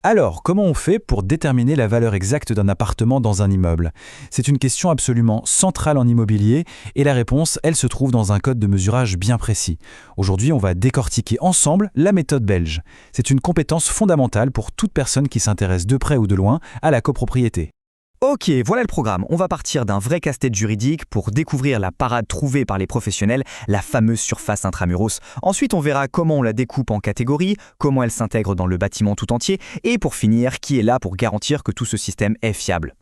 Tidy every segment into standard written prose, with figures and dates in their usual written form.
Alors, comment on fait pour déterminer la valeur exacte d'un appartement dans un immeuble? C'est une question absolument centrale en immobilier et la réponse, elle se trouve dans un code de mesurage bien précis. Aujourd'hui, on va décortiquer ensemble la méthode belge. C'est une compétence fondamentale pour toute personne qui s'intéresse de près ou de loin à la copropriété. Ok, voilà le programme. On va partir d'un vrai casse-tête juridique pour découvrir la parade trouvée par les professionnels, la fameuse surface intramuros. Ensuite, on verra comment on la découpe en catégories, comment elle s'intègre dans le bâtiment tout entier, et pour finir, qui est là pour garantir que tout ce système est fiable.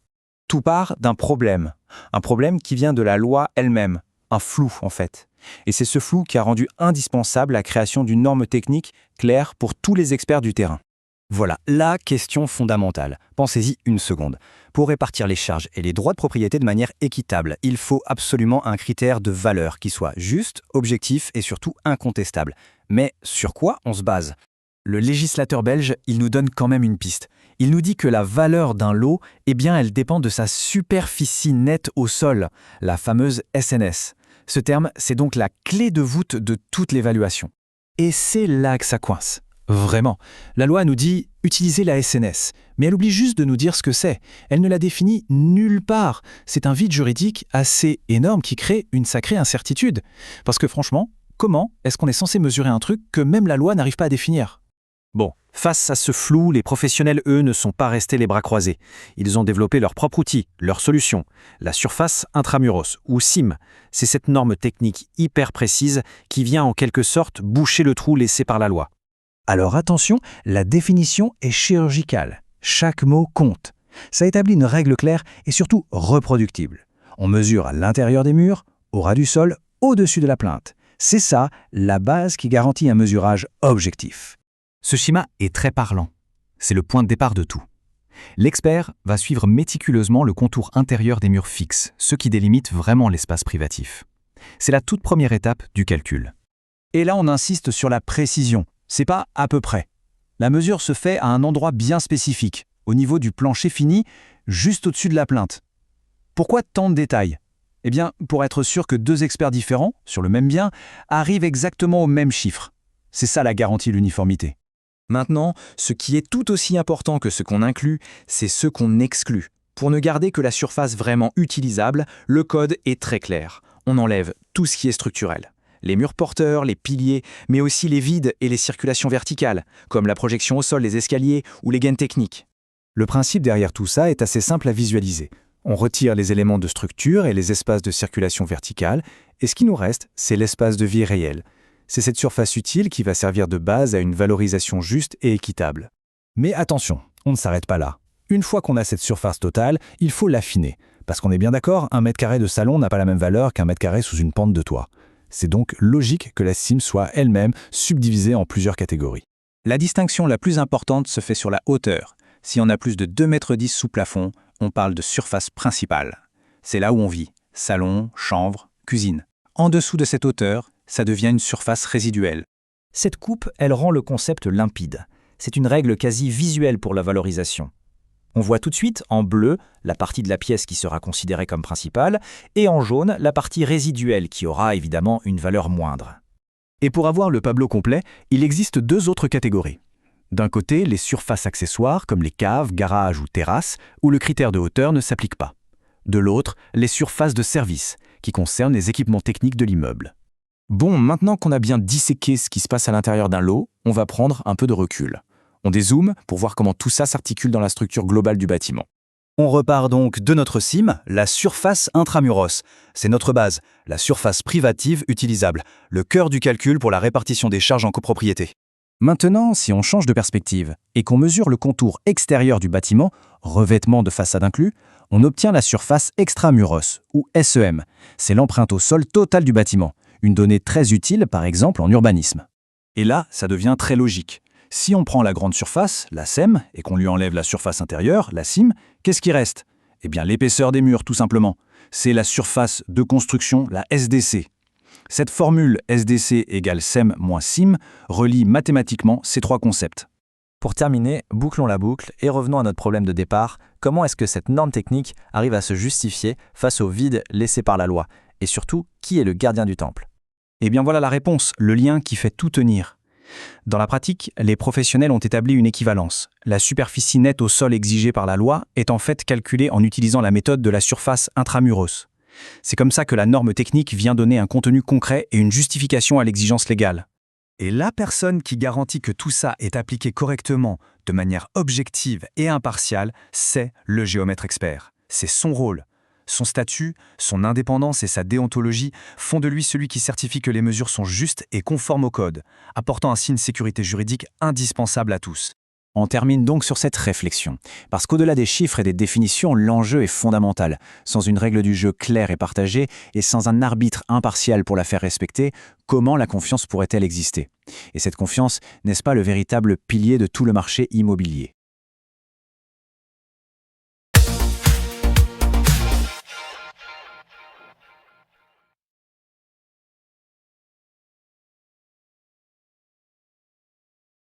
Tout part d'un problème. Un problème qui vient de la loi elle-même. Un flou, en fait. Et c'est ce flou qui a rendu indispensable la création d'une norme technique claire pour tous les experts du terrain. Voilà, la question fondamentale. Pensez-y une seconde. Pour répartir les charges et les droits de propriété de manière équitable, il faut absolument un critère de valeur qui soit juste, objectif et surtout incontestable. Mais sur quoi on se base? Le législateur belge, il nous donne quand même une piste. Il nous dit que la valeur d'un lot, elle dépend de sa superficie nette au sol, la fameuse SNS. Ce terme, c'est donc la clé de voûte de toute l'évaluation. Et c'est là que ça coince. Vraiment. La loi nous dit « utilisez la SNS », mais elle oublie juste de nous dire ce que c'est. Elle ne la définit nulle part. C'est un vide juridique assez énorme qui crée une sacrée incertitude. Parce que franchement, comment est-ce qu'on est censé mesurer un truc que même la loi n'arrive pas à définir? Bon, face à ce flou, les professionnels, eux, ne sont pas restés les bras croisés. Ils ont développé leur propre outil, leur solution, la surface intramuros, ou SIM. C'est cette norme technique hyper précise qui vient en quelque sorte boucher le trou laissé par la loi. Alors attention, la définition est chirurgicale. Chaque mot compte. Ça établit une règle claire et surtout reproductible. On mesure à l'intérieur des murs, au ras du sol, au-dessus de la plinthe. C'est ça, la base qui garantit un mesurage objectif. Ce schéma est très parlant. C'est le point de départ de tout. L'expert va suivre méticuleusement le contour intérieur des murs fixes, ce qui délimite vraiment l'espace privatif. C'est la toute première étape du calcul. Et là, on insiste sur la précision. C'est pas à peu près. La mesure se fait à un endroit bien spécifique, au niveau du plancher fini, juste au-dessus de la plinthe. Pourquoi tant de détails? Eh bien, pour être sûr que deux experts différents, sur le même bien, arrivent exactement au même chiffre. C'est ça la garantie de l'uniformité. Maintenant, ce qui est tout aussi important que ce qu'on inclut, c'est ce qu'on exclut. Pour ne garder que la surface vraiment utilisable, le code est très clair. On enlève tout ce qui est structurel. Les murs porteurs, les piliers, mais aussi les vides et les circulations verticales, comme la projection au sol des escaliers ou les gaines techniques. Le principe derrière tout ça est assez simple à visualiser. On retire les éléments de structure et les espaces de circulation verticale, et ce qui nous reste, c'est l'espace de vie réel. C'est cette surface utile qui va servir de base à une valorisation juste et équitable. Mais attention, on ne s'arrête pas là. Une fois qu'on a cette surface totale, il faut l'affiner. Parce qu'on est bien d'accord, un mètre carré de salon n'a pas la même valeur qu'un mètre carré sous une pente de toit. C'est donc logique que la SIM soit elle-même subdivisée en plusieurs catégories. La distinction la plus importante se fait sur la hauteur. Si on a plus de 2,10 m sous plafond, on parle de surface principale. C'est là où on vit, salon, chambre, cuisine. En dessous de cette hauteur, ça devient une surface résiduelle. Cette coupe, elle rend le concept limpide. C'est une règle quasi visuelle pour la valorisation. On voit tout de suite en bleu la partie de la pièce qui sera considérée comme principale et en jaune la partie résiduelle qui aura évidemment une valeur moindre. Et pour avoir le tableau complet, il existe deux autres catégories. D'un côté, les surfaces accessoires comme les caves, garages ou terrasses où le critère de hauteur ne s'applique pas. De l'autre, les surfaces de service qui concernent les équipements techniques de l'immeuble. Bon, maintenant qu'on a bien disséqué ce qui se passe à l'intérieur d'un lot, on va prendre un peu de recul. On dézoome pour voir comment tout ça s'articule dans la structure globale du bâtiment. On repart donc de notre SIM, la surface intramuros. C'est notre base, la surface privative utilisable, le cœur du calcul pour la répartition des charges en copropriété. Maintenant, si on change de perspective et qu'on mesure le contour extérieur du bâtiment, revêtement de façade inclus, on obtient la surface extramuros, ou SEM. C'est l'empreinte au sol totale du bâtiment, une donnée très utile par exemple en urbanisme. Et là, ça devient très logique. Si on prend la grande surface, la SEM, et qu'on lui enlève la surface intérieure, la SIM, qu'est-ce qui reste? Eh bien l'épaisseur des murs, tout simplement. C'est la surface de construction, la SDC. Cette formule SDC égale SEM moins SIM relie mathématiquement ces trois concepts. Pour terminer, bouclons la boucle et revenons à notre problème de départ. Comment est-ce que cette norme technique arrive à se justifier face au vide laissé par la loi? Et surtout, qui est le gardien du temple? Eh bien voilà la réponse, le lien qui fait tout tenir. Dans la pratique, les professionnels ont établi une équivalence. La superficie nette au sol exigée par la loi est en fait calculée en utilisant la méthode de la surface intramuros. C'est comme ça que la norme technique vient donner un contenu concret et une justification à l'exigence légale. Et la personne qui garantit que tout ça est appliqué correctement, de manière objective et impartiale, c'est le géomètre expert. C'est son rôle. Son statut, son indépendance et sa déontologie font de lui celui qui certifie que les mesures sont justes et conformes au code, apportant ainsi une sécurité juridique indispensable à tous. On termine donc sur cette réflexion, parce qu'au-delà des chiffres et des définitions, l'enjeu est fondamental. Sans une règle du jeu claire et partagée, et sans un arbitre impartial pour la faire respecter, comment la confiance pourrait-elle exister? Et cette confiance, n'est-ce pas le véritable pilier de tout le marché immobilier?